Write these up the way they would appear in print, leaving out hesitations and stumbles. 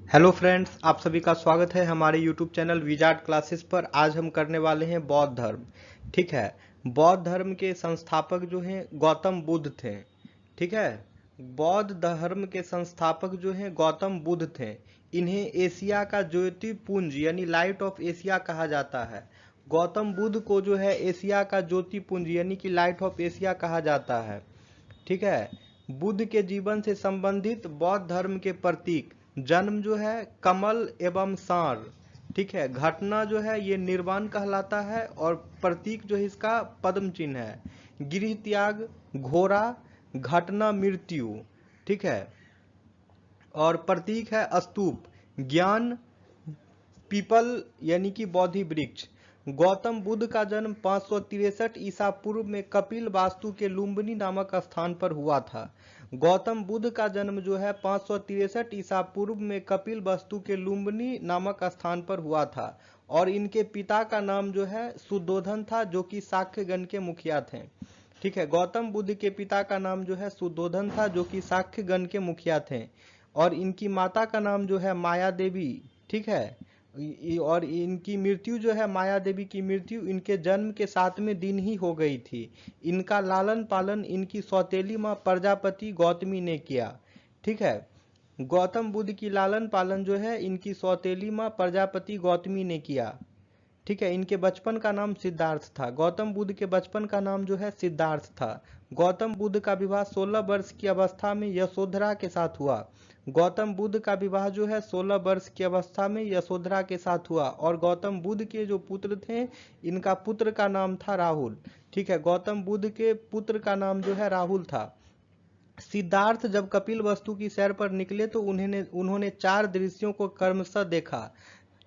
Hello friends, आप सभी का स्वागत है हमारे यूट्यूब चैनल विजार्ड क्लासेस पर। आज हम करने वाले हैं बौद्ध धर्म। ठीक है। बौद्ध धर्म के संस्थापक जो हैं गौतम बुद्ध थे। ठीक है। बौद्ध धर्म के संस्थापक जो हैं गौतम बुद्ध थे। इन्हें एशिया का ज्योतिपुंज यानी लाइट ऑफ एशिया कहा जाता है। गौतम बुद्ध को जो है एशिया का ज्योतिपुंज यानी कि लाइट ऑफ एशिया कहा जाता है। ठीक है। बुद्ध के जीवन से संबंधित बौद्ध धर्म के प्रतीक जन्म जो है कमल एवं सांड। ठीक है। घटना जो है ये निर्वाण कहलाता है और प्रतीक जो है इसका पद्म चिन्ह है। गृह त्याग घोड़ा, घटना मृत्यु। ठीक है। और प्रतीक है स्तूप, ज्ञान पीपल यानी कि बोधि वृक्ष। गौतम बुद्ध का जन्म 563 ईसा पूर्व में कपिल वास्तु के लुम्बिनी नामक स्थान पर हुआ था। गौतम बुद्ध का जन्म जो है 563 ईसा पूर्व में कपिल वस्तु के लुम्बिनी नामक स्थान पर हुआ था और इनके पिता का नाम जो है शुद्धोधन था, जो कि शाक्यगण के मुखिया थे। ठीक है। गौतम बुद्ध के पिता का नाम जो है शुद्धोधन था, जो कि शाक्यगण के मुखिया थे और इनकी माता का नाम जो है माया देवी। ठीक है। और इनकी मृत्यु जो है माया देवी की मृत्यु इनके जन्म के 7वें दिन ही हो गई थी। इनका लालन पालन इनकी सौतेली माँ प्रजापति गौतमी ने किया। ठीक है। गौतम बुद्ध की लालन पालन जो है इनकी सौतेली माँ प्रजापति गौतमी ने किया। ठीक है। इनके बचपन का नाम सिद्धार्थ था। गौतम बुद्ध के बचपन का नाम जो है सिद्धार्थ था। गौतम बुद्ध का विवाह 16 वर्ष की अवस्था में यशोधरा के साथ हुआ। गौतम बुद्ध का विवाह जो है 16 वर्ष की अवस्था में यशोधरा के साथ हुआ और गौतम बुद्ध के जो पुत्र थे इनका पुत्र का नाम था राहुल। ठीक है। गौतम बुद्ध के पुत्र का नाम जो है राहुल था। सिद्धार्थ जब कपिल वस्तु की सैर पर निकले तो उन्होंने 4 दृश्यों को क्रमशः देखा।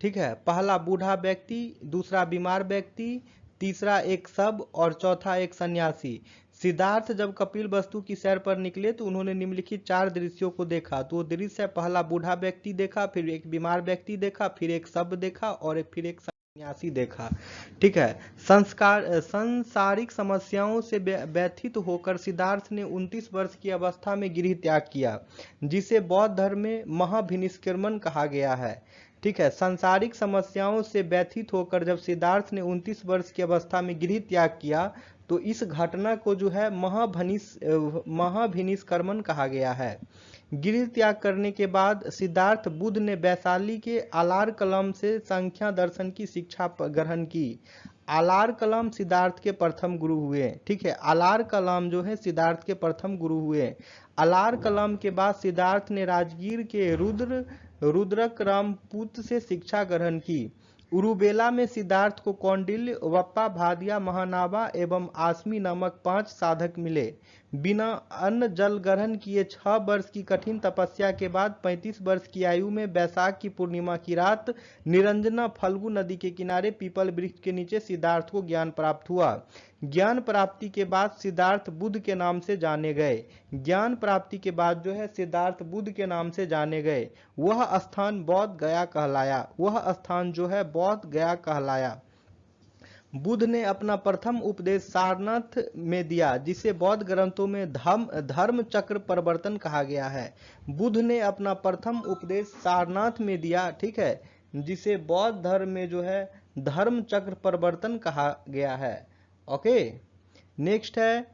ठीक है। पहला बूढ़ा व्यक्ति, दूसरा बीमार व्यक्ति, तीसरा एक शव और चौथा एक सन्यासी। सिद्धार्थ जब कपिल वस्तु की सैर पर निकले तो उन्होंने निम्नलिखित 4 दृश्यों को देखा। तो वो दृश्य है, पहला बूढ़ा व्यक्ति देखा, फिर एक बीमार व्यक्ति देखा, फिर एक शव देखा और फिर एक सन्यासी देखा। ठीक है। सांसारिक समस्याओं से व्यथित होकर सिद्धार्थ ने 29 वर्ष की अवस्था में गृह त्याग किया, जिसे बौद्ध धर्म में महाभिनिष्क्रमण कहा गया है। ठीक है। सांसारिक समस्याओं से व्यथित होकर जब सिद्धार्थ ने 29 वर्ष की अवस्था में गृह त्याग किया तो इस घटना को जो है महाभिनिष्क्रमण कहा गया है। गृह त्याग करने के बाद सिद्धार्थ बुद्ध ने वैशाली के आलार कलाम से संख्या दर्शन की शिक्षा ग्रहण की। आलार कलाम सिद्धार्थ के प्रथम गुरु हुए। ठीक है। आलार कलाम जो है सिद्धार्थ के प्रथम गुरु हुए। आलार कलाम के बाद सिद्धार्थ ने राजगीर के रुद्रक रामपूत से शिक्षा ग्रहण की। उरुबेला में सिद्धार्थ को कौंडिल्य, वप्पा, भादिया, महानावा एवं आसमी नामक 5 साधक मिले। बिना अन्न जल ग्रहण किए 6 वर्ष की कठिन तपस्या के बाद 35 वर्ष की आयु में वैशाख की पूर्णिमा की रात निरंजना फल्गु नदी के किनारे पीपल वृक्ष के नीचे सिद्धार्थ को ज्ञान प्राप्त हुआ। ज्ञान प्राप्ति के बाद सिद्धार्थ बुद्ध के नाम से जाने गए। ज्ञान प्राप्ति के बाद जो है सिद्धार्थ बुद्ध के नाम से जाने गए। वह स्थान बौद्ध गया कहलाया। वह स्थान जो है बौद्ध गया कहलाया। बुद्ध ने अपना प्रथम उपदेश सारनाथ में दिया, जिसे बौद्ध ग्रंथों में धर्म चक्र परिवर्तन कहा गया है। बुद्ध ने अपना प्रथम उपदेश सारनाथ में दिया। ठीक है। जिसे बौद्ध धर्म में जो है धर्म चक्र परिवर्तन कहा गया है। ओके। नेक्स्ट है,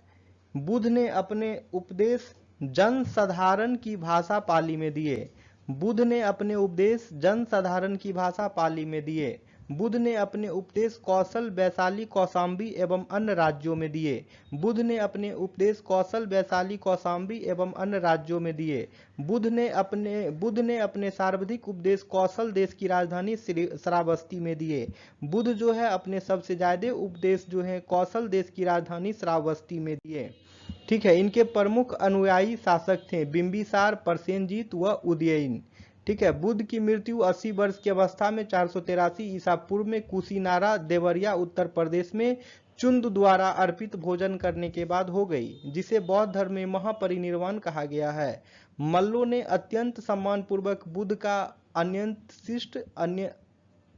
बुद्ध ने अपने उपदेश जन साधारण की भाषा पाली में दिए। बुद्ध ने अपने उपदेश जन साधारण की भाषा पाली में दिए। बुद्ध ने अपने उपदेश कौशल, वैशाली, कौशाम्बी एवं अन्य राज्यों में दिए। बुद्ध ने अपने उपदेश कौशल, वैशाली, कौशाम्बी एवं अन्य राज्यों में दिए। बुद्ध ने अपने सर्वाधिक उपदेश कौशल देश की राजधानी श्रावस्ती में दिए। बुद्ध जो है अपने सबसे ज्यादा उपदेश जो है कौशल देश की राजधानी श्रावस्ती में दिए। ठीक है। इनके प्रमुख अनुयायी शासक थे बिंबिसार, प्रसेनजीत व उदयन। ठीक है। बुद्ध की मृत्यु 80 वर्ष की अवस्था में 483 ईसा पूर्व में कुशीनारा, देवरिया, उत्तर प्रदेश में चुंद द्वारा अर्पित भोजन करने के बाद हो गई, जिसे बौद्ध धर्म में महापरिनिर्वाण कहा गया है। मल्लों ने अत्यंत सम्मान पूर्वक बुद्ध का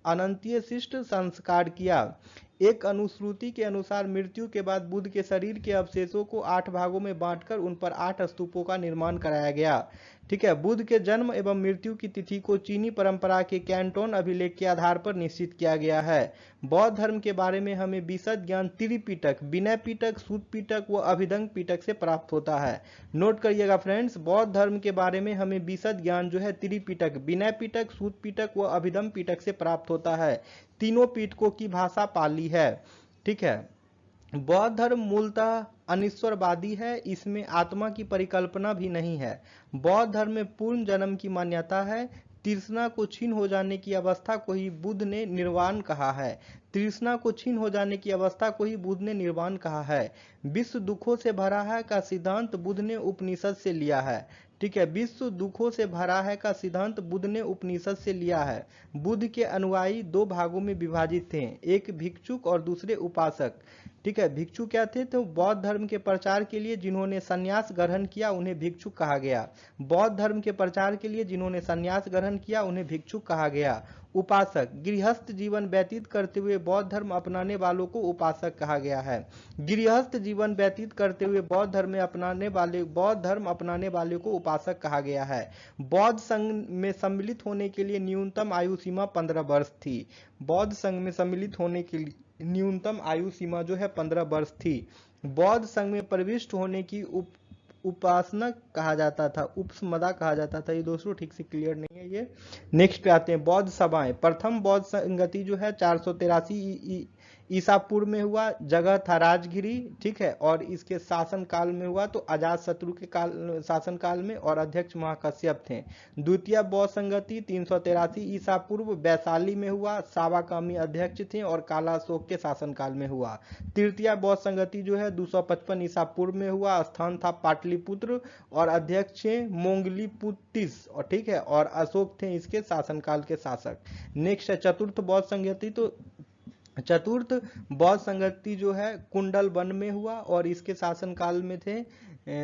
अनंत्यशिष्ट संस्कार किया। एक अनुश्रुति के अनुसार मृत्यु के बाद बुद्ध के शरीर के अवशेषों को 8 भागों में बांटकर उन पर 8 स्तूपों का निर्माण कराया गया। ठीक है, बुद्ध के जन्म एवं मृत्यु की तिथि को चीनी परंपरा के कैंटोन अभिलेख के आधार पर निश्चित किया गया है। बौद्ध धर्म के बारे में हमें विशद ज्ञान त्रिपिटक, विनय पिटक, सूत पिटक व अभिधंग पिटक से प्राप्त होता है। नोट करिएगा फ्रेंड्स, बौद्ध धर्म के बारे में हमें विशद ज्ञान जो है त्रिपिटक, विनय पिटक, सूत पिटक व अभिधम पिटक से प्राप्त होता है। तीनों पिटकों की भाषा पाली है। ठीक है, बौद्ध धर्म मूलतः अनिश्वरवादी है, इसमें आत्मा की परिकल्पना भी नहीं है। बौद्ध धर्म में पूर्ण जन्म की मान्यता है। तृष्णा को क्षीण हो जाने की अवस्था को ही बुद्ध ने निर्वाण कहा है। तृष्णा को क्षीण हो जाने की अवस्था को ही बुद्ध ने निर्वाण कहा है। विश्व दुखों से भरा है का सिद्धांत बुद्ध ने उपनिषद से लिया है। ठीक है, विश्व दुखों से भरा है का सिद्धांत बुद्ध ने उपनिषद से लिया है। बुद्ध के अनुयायी 2 भागों में विभाजित थे, एक भिक्षुक और दूसरे उपासक। ठीक है, भिक्षु क्या थे? तो बौद्ध धर्म के प्रचार के लिए जिन्होंने संन्यास ग्रहण किया उन्हें भिक्षुक कहा गया। बौद्ध धर्म के प्रचार के लिए जिन्होंने संन्यास ग्रहण किया उन्हें भिक्षुक कहा गया। उपासक, गृहस्थ जीवन व्यतीत करते हुए बौद्ध धर्म अपनाने वालों को उपासक कहा गया है। गृहस्थ जीवन व्यतीत करते हुए बौद्ध धर्म अपनाने वाले को उपासक कहा गया है। बौद्ध संघ में सम्मिलित होने के लिए न्यूनतम आयु सीमा 15 वर्ष थी। बौद्ध संघ में सम्मिलित होने के लिए न्यूनतम आयु सीमा जो है 15 वर्ष थी। बौद्ध संघ में प्रविष्ट होने की उपासना कहा जाता था, उपसमदा कहा जाता था। ये दोस्तों ठीक से क्लियर नहीं है ये। नेक्स्ट पे आते हैं बौद्ध सभाएं। प्रथम बौद्ध संगति जो है 483 ईसा पूर्व में हुआ, जगह था राजगिरी। ठीक है, और इसके शासन काल में हुआ तो अजात शत्रु के शासन काल में, और अध्यक्ष महाकश्यप थे। द्वितीय बौद्ध संगति 383 ईसा पूर्व वैशाली में हुआ, सावाकामी अध्यक्ष थे और कालाशोक के शासन काल में हुआ। तृतीय बौद्ध संगति जो है 255 ईसा पूर्व में हुआ, स्थान था पाटलिपुत्र और अध्यक्ष मोंगलीपुटिस, और ठीक है, और अशोक थे इसके शासनकाल के शासक। नेक्स्ट है चतुर्थ बौद्ध संगति। तो चतुर्थ बौद्ध संगति जो है कुंडल वन में हुआ और इसके शासन काल में थे,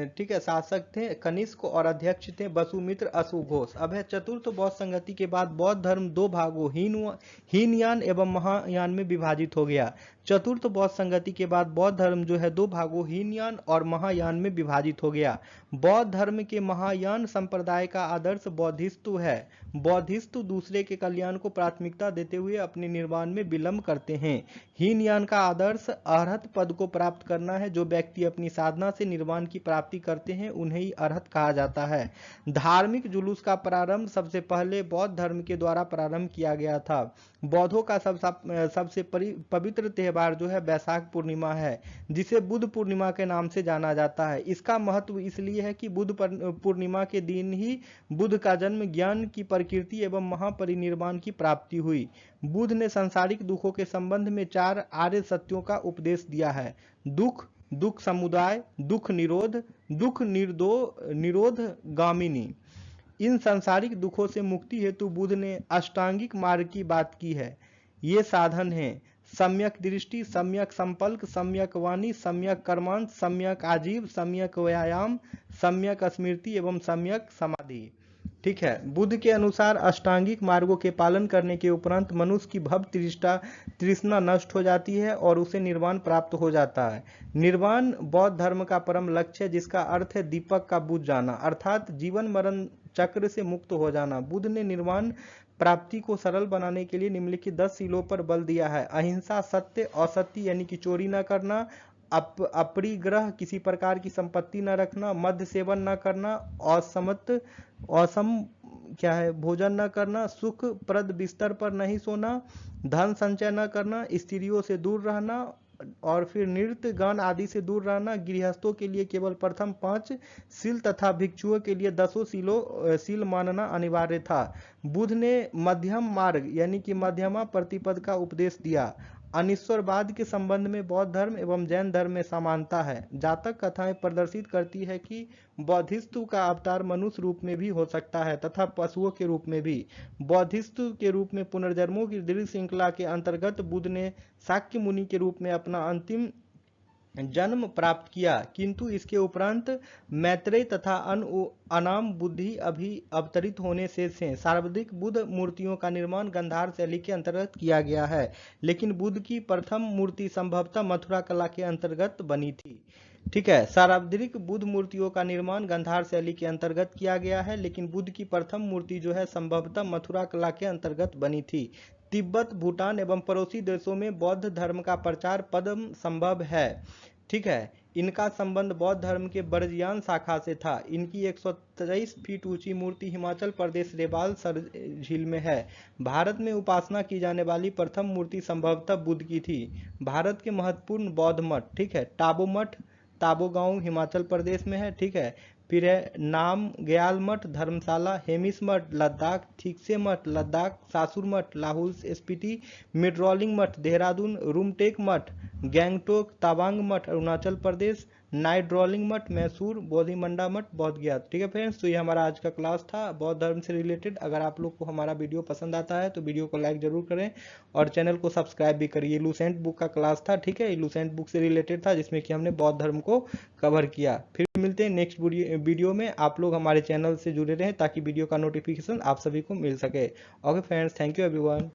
ठीक है, शासक थे कनिष्क और अध्यक्ष थे वसुमित्र अशुघोष। अब है चतुर्थ बौद्ध संगति के बाद बौद्ध धर्म 2 भागों हीनयान एवं महायान में विभाजित हो गया। चतुर्थ बौद्ध संगति के बाद बौद्ध धर्म जो है 2 भागों हीनयान और महायान में विभाजित हो गया। बौद्ध धर्म के महायान संप्रदाय का आदर्श बौद्धिस्तु है। बौद्धिस्तु दूसरे के कल्याण को प्राथमिकता देते हुए अपने निर्माण में विलंब करते हैं। हीनयान का आदर्श अरहत पद को प्राप्त करना है। जो व्यक्ति अपनी साधना से निर्वाण की प्राप्ति करते हैं उन्हें ही अरहत कहा जाता है। धार्मिक जुलूस का प्रारंभ सबसे पहले बौद्ध धर्म के द्वारा प्रारंभ किया गया था। बौद्धों का सबसे पवित्र त्योहार जो है वैशाख पूर्णिमा है, जिसे बुद्ध पूर्णिमा के नाम से जाना जाता है। इसका महत्व इसलिए है कि बुद्ध पूर्णिमा के दिन ही बुद्ध का जन्म, ज्ञान की प्रकृति एवं महापरिनिर्वाण की प्राप्ति हुई। बुद्ध ने सांसारिक दुखों के संबंध में 4 आर्य सत्यों का उपदेश दिया है। दुख, दुख समुदाय, दुख निरोध, दुख निरोध गामिनी। इन सांसारिक दुखों से मुक्ति हेतु बुद्ध ने अष्टांगिक मार्ग की बात की है। ये साधन हैं सम्यक दृष्टि, सम्यक संकल्प, सम्यक वाणी, सम्यक कर्मांश, सम्यक आजीव, सम्यक व्यायाम, सम्यक स्मृति एवं सम्यक समाधि। ठीक है, बुद्ध के अनुसार अष्टांगिक मार्गों के पालन करने के उपरांत मनुष्य की भव तृष्णा नष्ट हो जाती है और उसे निर्वाण प्राप्त हो जाता है। निर्वाण बौद्ध धर्म का परम लक्ष्य है, जिसका अर्थ है दीपक का बुझ जाना, अर्थात जीवन मरण चक्र से मुक्त हो जाना। बुद्ध ने निर्वाण प्राप्ति को सरल बनाने के लिए निम्नलिखित 10 सीलों पर बल दिया है। अहिंसा, सत्य, असत्य यानी कि चोरी न करना, अपरिग्रह किसी प्रकार की संपत्ति न रखना, मद्य सेवन न करना, असम क्या है भोजन न करना, सुख प्रद बिस्तर पर नहीं सोना, धन संचय न करना, स्त्रियों से दूर रहना और फिर नृत्य गान आदि से दूर रहना। गृहस्थों के लिए केवल प्रथम 5 सील तथा भिक्षुओं के लिए 10 सील मानना अनिवार्य था। बुद्ध ने मध्यम मार्ग यानी कि मध्यमा प्रतिपद का उपदेश दिया। अनिश्वरवाद के संबंध में बौद्ध धर्म एवं जैन धर्म में समानता है। जातक कथाएं प्रदर्शित करती है कि बौद्धिस्तु का अवतार मनुष्य रूप में भी हो सकता है तथा पशुओं के रूप में भी। बौद्धिस्तु के रूप में पुनर्जन्मों की दीर्घ श्रृंखला के अंतर्गत बुद्ध ने शाक्य मुनि के रूप में अपना अंतिम जन्म प्राप्त किया, किंतु इसके उपरांत मैत्रेय तथा अनाम बुद्धि अभी अवतरित होने से सर्वाधिक बुद्ध मूर्तियों का निर्माण गांधार शैली के अंतर्गत किया गया है, लेकिन बुद्ध की प्रथम मूर्ति संभवतः मथुरा कला के अंतर्गत बनी थी। ठीक है, सर्वाधिक बुद्ध मूर्तियों का निर्माण गांधार शैली के अंतर्गत किया गया है, लेकिन बुद्ध की प्रथम मूर्ति जो है संभवतः मथुरा कला के अंतर्गत बनी थी। तिब्बत, भूटान एवं पड़ोसी देशों में बौद्ध धर्म का प्रचार पद्म संभव है। ठीक है, इनका संबंध बौद्ध धर्म के बर्जियान शाखा से था। इनकी 123 फीट ऊंची मूर्ति हिमाचल प्रदेश रेवाल सर झील में है। भारत में उपासना की जाने वाली प्रथम मूर्ति संभवतः बुद्ध की थी। भारत के महत्वपूर्ण बौद्ध मठ, ठीक है, टाबो मठ ताबो गांव हिमाचल प्रदेश में है। ठीक है, फिर है नाम ग्याल मठ धर्मशाला, हेमिस मठ लद्दाख, थिकसे मठ लद्दाख, सासुर मठ लाहौल स्पीति, मिडरोलिंग मठ देहरादून, रूमटेक मठ गैंगटोक, तावांग मठ अरुणाचल प्रदेश, नाइड्रोलिंग मठ मैसूर, बोधिमंडा मठ बोध गया। ठीक है फ्रेंड्स, तो ये हमारा आज का क्लास था बौद्ध धर्म से रिलेटेड। अगर आप लोग को हमारा वीडियो पसंद आता है तो वीडियो को लाइक जरूर करें और चैनल को सब्सक्राइब भी करिए। लूसेंट बुक का क्लास था, ठीक है, लूसेंट बुक से रिलेटेड था, जिसमें कि हमने बौद्ध धर्म को कवर किया। फिर मिलते हैं नेक्स्ट वीडियो में। आप लोग हमारे चैनल से जुड़े रहें ताकि वीडियो का नोटिफिकेशन आप सभी को मिल सके। Okay friends, thank you everyone.